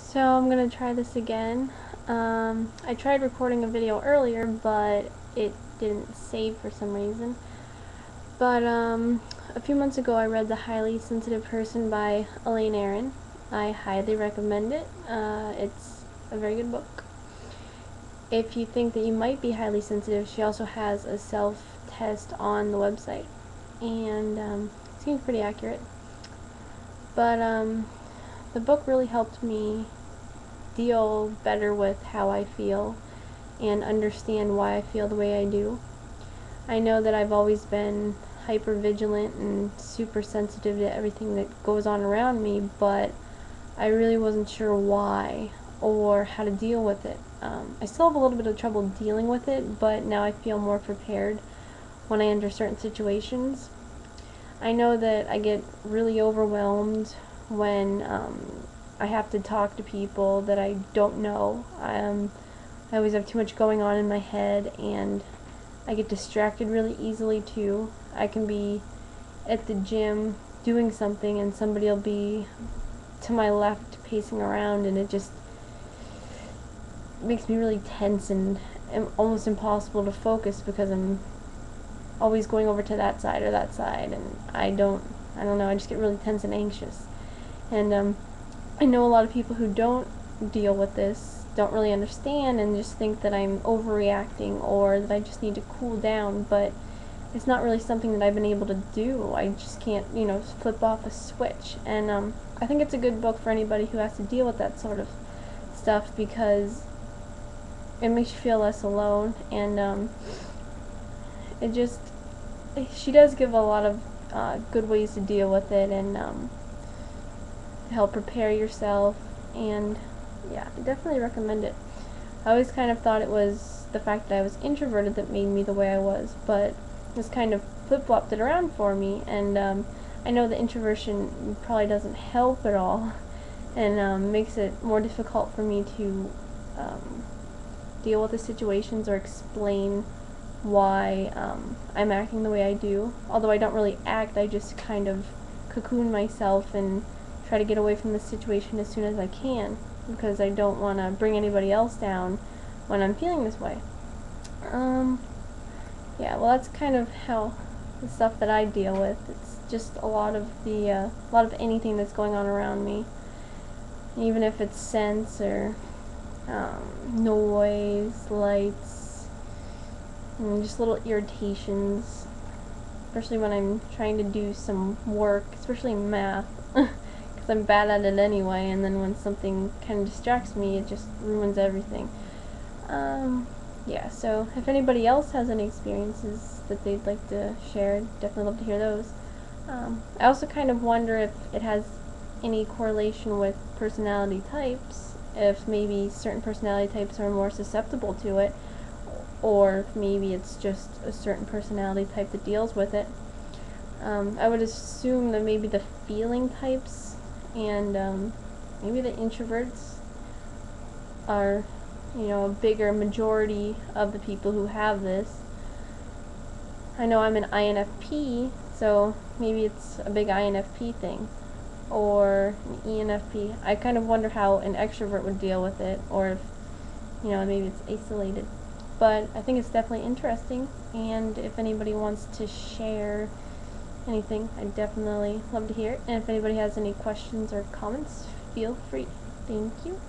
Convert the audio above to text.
So I'm gonna try this again. I tried recording a video earlier, but it didn't save for some reason. But a few months ago I read The Highly Sensitive Person by Elaine. I highly recommend it. It's a very good book. If you think that you might be highly sensitive, she also has a self-test on the website, and it seems pretty accurate. But the book really helped me deal better with how I feel and understand why I feel the way I do. I know that I've always been hyper vigilant and super sensitive to everything that goes on around me, but I really wasn't sure why or how to deal with it. I still have a little bit of trouble dealing with it, but now I feel more prepared when I enter certain situations. I know that I get really overwhelmed when I have to talk to people that I don't know. I always have too much going on in my head, and I get distracted really easily too. I can be at the gym doing something and somebody will be to my left pacing around, and it just makes me really tense and almost impossible to focus because I'm always going over to that side or that side, and I don't know, I just get really tense and anxious. And I know a lot of people who don't deal with this don't really understand and just think that I'm overreacting or that I just need to cool down, but it's not really something that I've been able to do. I just can't, flip off a switch. And I think it's a good book for anybody who has to deal with that sort of stuff because it makes you feel less alone, and she does give a lot of good ways to deal with it and to help prepare yourself, and yeah, I definitely recommend it. I always kind of thought it was the fact that I was introverted that made me the way I was, but this kind of flip-flopped it around for me, and I know the introversion probably doesn't help at all, and makes it more difficult for me to deal with the situations or explain why I'm acting the way I do. Although I don't really act, I just kind of cocoon myself and try to get away from the situation as soon as I can because I don't want to bring anybody else down when I'm feeling this way. Yeah, well, that's kind of how the stuff that I deal with. It's just a lot of anything that's going on around me, even if it's scents or noise, lights, and just little irritations, especially when I'm trying to do some work, especially math, because I'm bad at it anyway, and then when something kind of distracts me, it just ruins everything. Yeah, so if anybody else has any experiences that they'd like to share, definitely love to hear those. I also kind of wonder if it has any correlation with personality types, if maybe certain personality types are more susceptible to it, or if maybe it's just a certain personality type that deals with it. I would assume that maybe the feeling types and maybe the introverts are, a bigger majority of the people who have this. I know I'm an INFP, so maybe it's a big INFP thing, or an ENFP. I kind of wonder how an extrovert would deal with it, or if, maybe it's isolated. But I think it's definitely interesting, and if anybody wants to share anything, I'd definitely love to hear it. And if anybody has any questions or comments, feel free. Thank you.